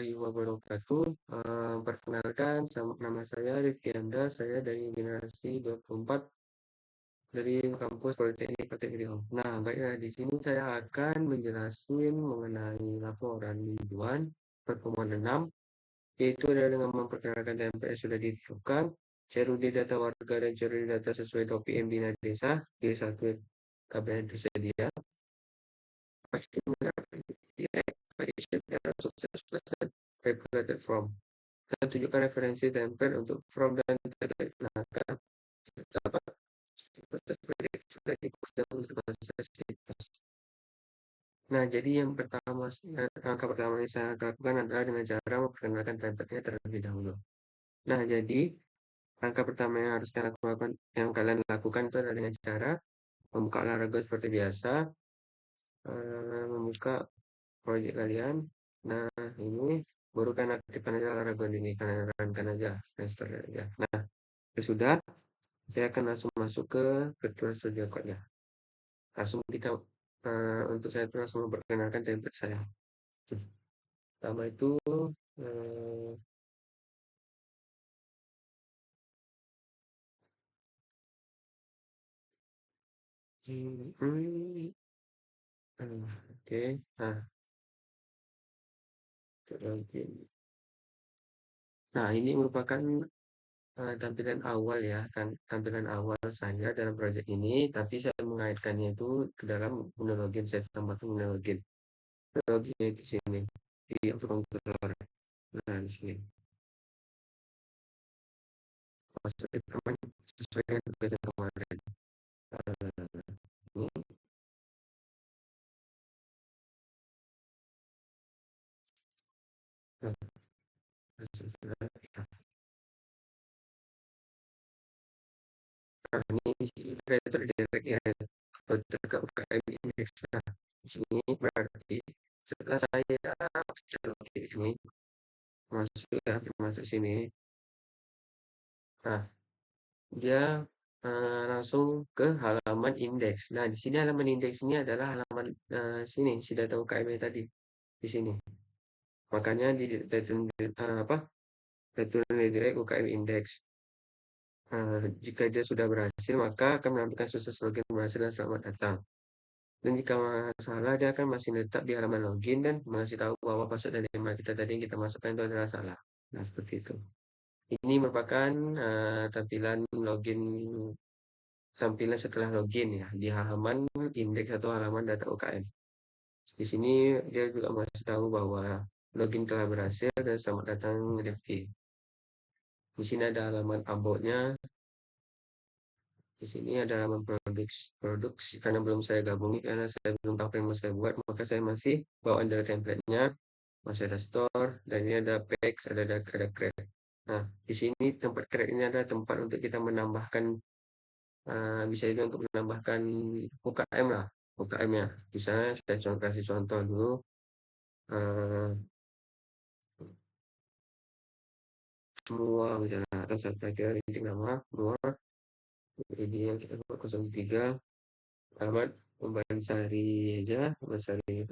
warahmatullahi wabarakatuh. Perkenalkan, nama saya Rifki Anda, saya dari generasi 24 dari kampus Politeknik Petek Riau. Nah, baiklah, di sini saya akan menjelaskan mengenai laporan mingguan pertemuan 6, yaitu adalah dengan memperkenalkan TMPS sudah ditentukan, cerudi data warga dan cerudi data sesuai DOPM Bina Desa, D1 KBN tersedia, pasti menerapkan sukses plus dan regulated form. Dan tunjukkan referensi tempel untuk from dan terkenalkan dapat proses prediksi dan ikut untuk proses situs. Nah, jadi yang pertama, langkah pertama yang saya lakukan adalah dengan cara memperkenalkan tempelnya terlebih dahulu. Nah, jadi langkah pertama yang harus kalian lakukan itu adalah dengan cara membuka olahraga seperti biasa, membuka proyek kalian. Nah, ini baru kan aktifkan aja olahraga ini, kalian aja, restart aja. Nah, sudah, saya akan langsung masuk ke virtual studio code ya. Langsung kita untuk saya itu langsung memperkenalkan template saya. Pertama itu oke. Nah, ini merupakan tampilan awal ya, kan tampilan awal saya dalam proyek ini, tapi saya mengaitkannya itu ke dalam menu login. Saya tambahkan menu login. Loginnya di sini di controller. Nah, di sini masuk teman sesuai dengan tugas yang kemarin. Ini ini creator direct ya, ke UKM Index. Nah, di sini berarti setelah saya login ini masuk ya, masuk sini. Nah, dia langsung ke halaman indeks. Nah, di sini halaman indeks ini adalah halaman sini si data UKM tadi di sini. Makanya di return direct UKM index. Jika dia sudah berhasil, maka akan menampilkan sukses login berhasil dan selamat datang. Dan jika salah, dia akan masih tetap di halaman login dan masih tahu bahwa password dan email kita tadi yang kita masukkan itu adalah salah. Nah, seperti itu. Ini merupakan tampilan setelah login ya di halaman indeks atau halaman data UKM. Di sini dia juga masih tahu bahwa login telah berhasil dan selamat datang Rifki. Di sini ada halaman about-nya. Di sini ada halaman produksi karena belum saya gabungi karena saya belum tahu apa yang mau saya buat, maka saya masih bawaan dari template-nya. Masih ada store dan ini ada packs, ada create. Nah, di sini tempat create ini ada tempat untuk kita menambahkan bisa juga untuk menambahkan UKM lah, UKM-nya. Misalnya saya kasih contoh dulu. Semua misalnya atau saya pakai ini nama semua ini yang kita buat 03 alamat Pembansari aja, Pembansari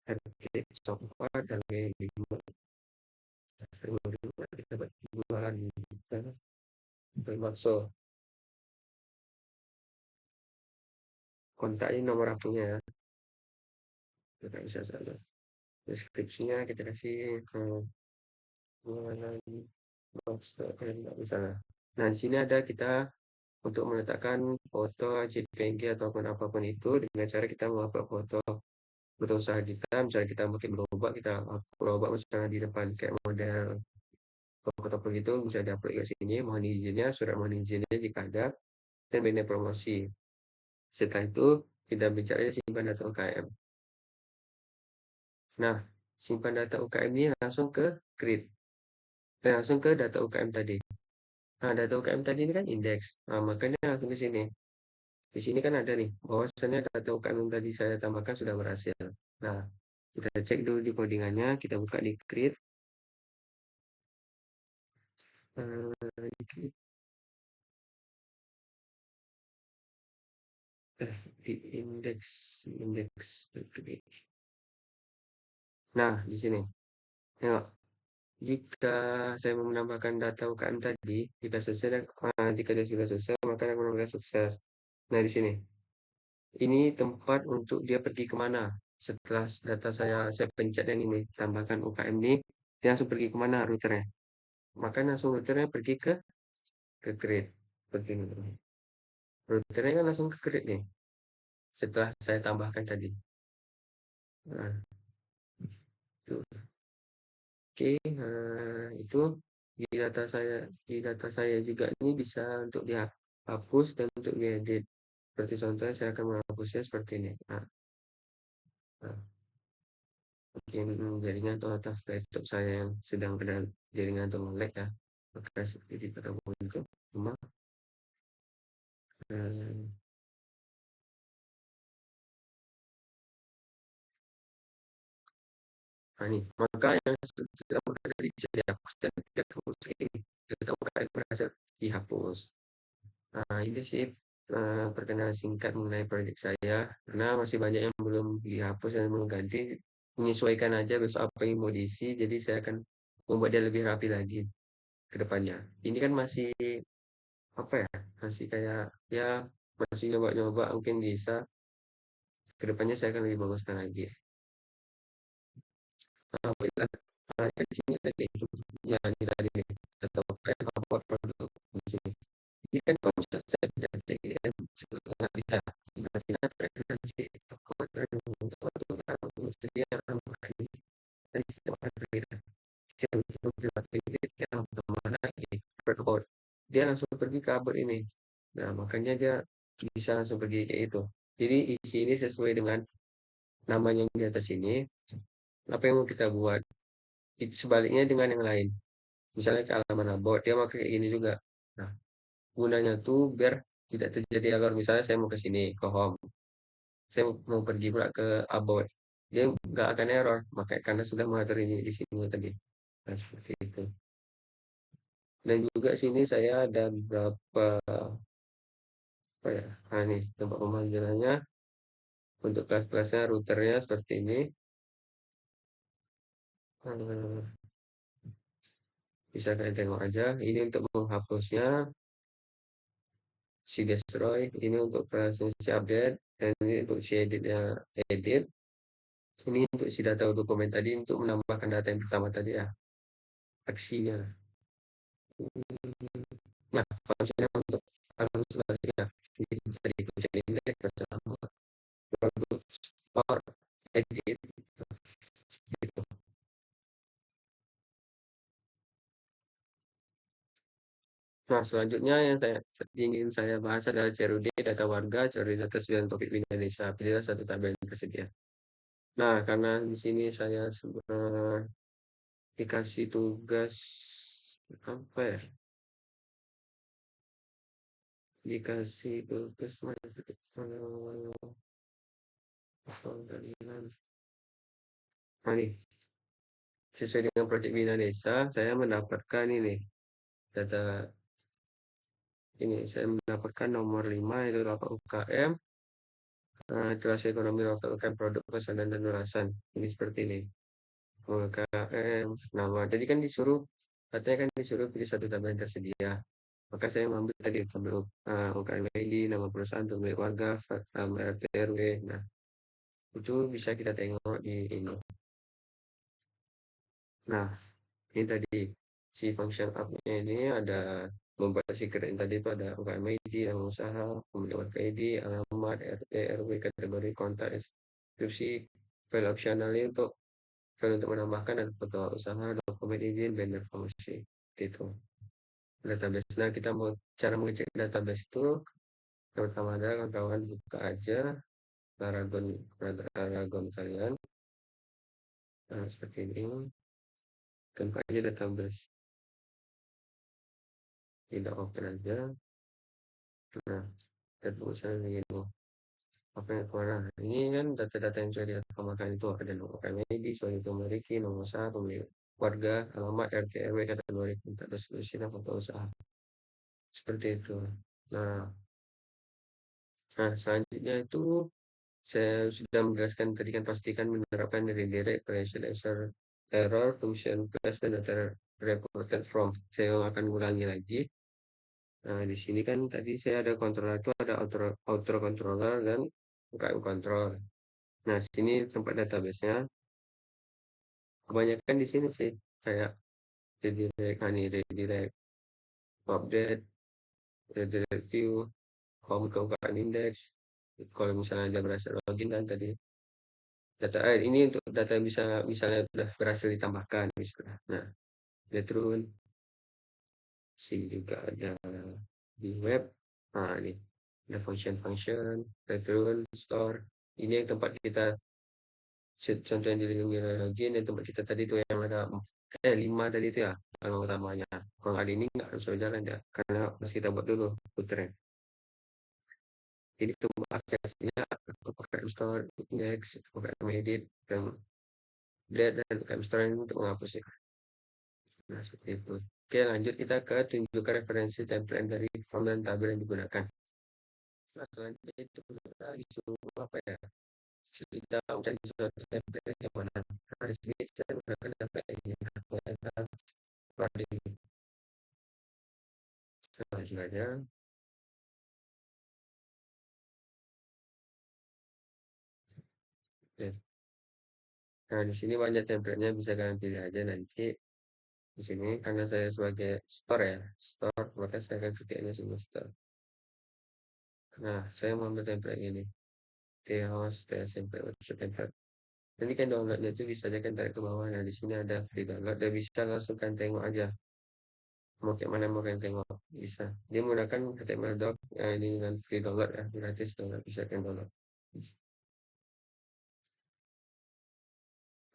RT 04 dan kayak lima kita dapat jualan bakso. Kontaknya nomor akunnya ya, kita bisa saja. Deskripsinya kita kasih jualan bakso misalnya. Nah, di sini ada kita untuk meletakkan foto JPG ataupun apapun itu dengan cara kita mengupload foto usaha kita. Misalnya kita mungkin berubah misalnya di depan kayak model foto begitu bisa diupload ke sini, mohon izinnya, surat mohon izinnya jika ada, dan banner promosi. Setelah itu kita bicara simpan data UKM. Nah, simpan data UKM ini langsung ke create dan langsung ke data UKM tadi. Nah, data UKM tadi ini kan indeks. Nah, makanya langsung ke sini. Di sini kan ada nih, bahwasannya data UKM yang tadi saya tambahkan sudah berhasil. Nah, kita cek dulu di codingannya, kita buka di create. Di indeks. Nah, di sini. Tengok, jika saya mau menambahkan data UKM tadi, jika dia sudah selesai, maka dia menambahkan sukses. Nah, di sini, ini tempat untuk dia pergi kemana. Setelah data saya pencet yang ini, tambahkan UKM ini, dia langsung pergi kemana routernya. Maka langsung routernya pergi ke grid. Seperti ini. Routernya kan langsung ke grid nih. Setelah saya tambahkan tadi. Nah, itu. Oke, itu di data saya juga ini bisa untuk dihapus dan untuk diedit. Seperti contohnya saya akan menghapusnya seperti ini. Nah, mungkin jaringan atau laptop saya yang sedang ada jaringan atau lag ya. Maka seperti pada muncul cuma eh, ini. Maka yang sudah tadi bisa dihapus dan tidak terhapus ini. Kita berhasil dihapus. Nah, ini sih perkenalan singkat mengenai proyek saya, karena masih banyak yang belum dihapus dan belum ganti. Menyesuaikan aja besok apa yang mau diisi, jadi saya akan membuat dia lebih rapi lagi ke depannya. Ini kan masih apa ya? Masih kayak ya masih nyoba-nyoba mungkin bisa ke depannya saya akan lebih baguskan lagi. Alhamdulillah, di sini tadi ya ini tadi nih atau kayak import produk di sini. Ini kan kalau misalnya saya belajar CGM nggak bisa berarti referensi sediaan ini dari sistem berbeda sistem yang kemana ini berkode dia langsung pergi ke abot ini. Nah makanya dia bisa langsung pergi kayak itu. Jadi isi ini sesuai dengan namanya yang di atas ini. Apa yang mau kita buat itu sebaliknya dengan yang lain. Misalnya ke halaman abot dia mau kayak gini juga. Nah gunanya tuh biar tidak terjadi error. Misalnya saya mau ke sini ke home, saya mau pergi pula ke about, dia nggak akan error makanya karena sudah mengatur ini di sini tadi. Nah, seperti itu. Dan juga sini saya ada beberapa apa ya, nah ini tempat pemanggilannya untuk kelas-kelasnya routernya seperti ini. Eh, bisa kalian tengok aja ini untuk menghapusnya si destroy, ini untuk kelasnya si update, dan ini untuk si edit, ini untuk si data dokumen tadi untuk menambahkan data yang pertama tadi ya, aksinya. Nah, fungsinya untuk hal selanjutnya bisa dikunci indeks bersama produk store edit gitu. Nah, selanjutnya yang ingin saya bahas adalah CRUD data warga, CRUD data 9 topik pindah desa. Pilihlah satu tabel yang tersedia. Nah, karena di sini saya dikasih tugas apa ya? Dikasih tugas Nah, nih, sesuai dengan proyek Bina Desa, saya mendapatkan ini data ini. Saya mendapatkan nomor 5 yaitu Bapak UKM, kelas ekonomi Bapak UKM produk pesanan dan ulasan. Ini seperti ini. UKM, nama. Jadi kan katanya kan disuruh pilih satu tabel yang tersedia. Maka saya mengambil tadi tabel UKM ID, nama perusahaan, pemilik warga, nama RT RW. Nah, itu bisa kita tengok di ini. Nah, ini tadi si function up-nya ini ada membuat si keren tadi itu ada UKM ID, nama usaha, pemilik warga ID, alamat, RT, RW, kategori kontak, deskripsi, file opsionalnya untuk file untuk menambahkan dan foto usaha, dokumen izin, banner promosi. Itu database. Nah, kita mau cara mengecek database itu pertama adalah kawan-kawan buka aja Paragon Paragon kalian. Nah, seperti ini. Buka aja database. Tidak open aja. Nah, dan misalnya ini apa yang keluar. Ini kan data-data yang sudah direkamakan itu ada nomor ID, suatu memiliki nomor usaha, pemilik warga, alamat, RT, RW, kategori kontak, deskripsi, dan foto usaha. Seperti itu. Nah, selanjutnya itu saya sudah menjelaskan tadi kan pastikan menerapkan redirect, pressure, error function plus dan data reported from. Saya akan ulangi lagi. Nah, di sini kan tadi saya ada controller itu ada outer controller dan UKM control. Nah, sini tempat database-nya. Kebanyakan di sini sih saya redirect, redirect, update, redirect view, home ke UKM index. Kalau misalnya dia berhasil login dan tadi data ini untuk data yang bisa misalnya sudah berhasil ditambahkan misalnya. Nah, dia turun. Sini juga ada di web. Nah, ini ada function, return, store. Ini yang tempat kita contoh yang dilindungi login yang tempat kita tadi tuh yang ada 5 tadi itu ya kalau utamanya. Kalau ada ini nggak bisa jalan ya karena harus kita buat dulu puternya. Ini tuh aksesnya pakai store, index, pakai edit dan dan pakai store ini untuk menghapus ya. Nah, seperti itu. Oke, lanjut kita ke tunjukkan referensi template dari form dan tabel yang digunakan. Nah, selanjutnya itu isu apa ya? Kita udah suatu template yang mana? Nah, di sini saya menggunakan template ini. Selanjutnya, ya. Nah, di sini banyak template-nya bisa kalian pilih aja nanti. Di sini karena saya sebagai store ya, store, maka saya akan ketiknya semua store. Nah, saya mau ambil template ini. Theos, TSMP, workshop template. Nanti kan downloadnya itu bisa aja kan tarik ke bawah. Nah, di sini ada free download. Dan bisa langsung kan tengok aja. Mau kayak mana mau kalian tengok. Bisa. Dia menggunakan HTML doc. Nah, ini dengan free download ya. Gratis download. Bisa kalian download.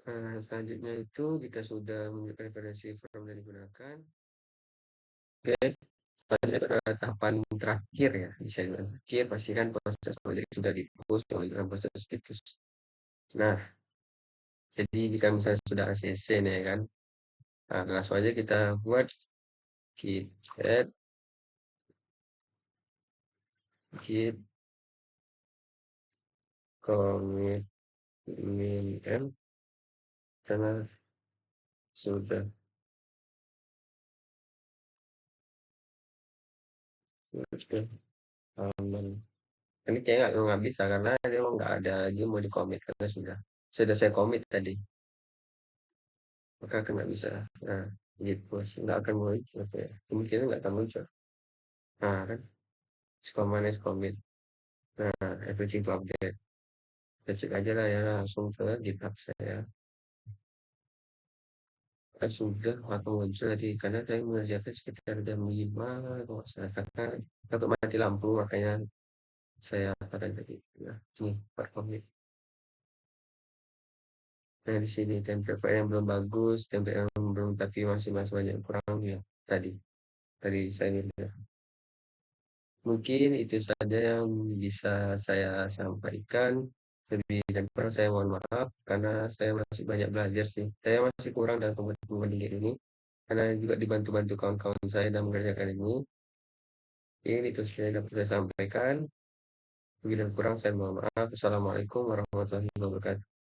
Nah, selanjutnya itu jika sudah menunjukkan referensi form yang digunakan. Oke, selanjutnya pada tahapan terakhir ya. Bisa dibilang terakhir. Pastikan proses proyek sudah di-push dengan proses status. Nah, jadi jika misalnya sudah ACC nih ya kan. Nah, langsung aja kita buat git add git commit min m karena sudah aman. Ini kayak nggak bisa karena dia nggak ada lagi mau di commit karena sudah saya commit tadi, maka nggak bisa. Nah, gitu sih nggak akan muncul ya. Kemungkinan nggak akan muncul. Nah kan, is commit. Nah, everything to update. Kita cek aja lah ya langsung ke GitHub saya. Sudah aku muncul tadi karena saya mengerjakan sekitar jam 5 kalau saya katakan atau mati lampu makanya saya katakan tadi ya nih Pak Komit. Nah di sini template file yang belum bagus, template yang belum tapi masih banyak kurang ya tadi tadi saya lihat. Mungkin itu saja yang bisa saya sampaikan. Lebih dan kurang saya mohon maaf karena saya masih banyak belajar sih. Saya masih kurang dalam pembentukan ini karena juga dibantu-bantu kawan-kawan saya dalam mengerjakan ini. Ini itu saya dapat saya sampaikan. Lebih dan kurang saya mohon maaf. Assalamualaikum warahmatullahi wabarakatuh.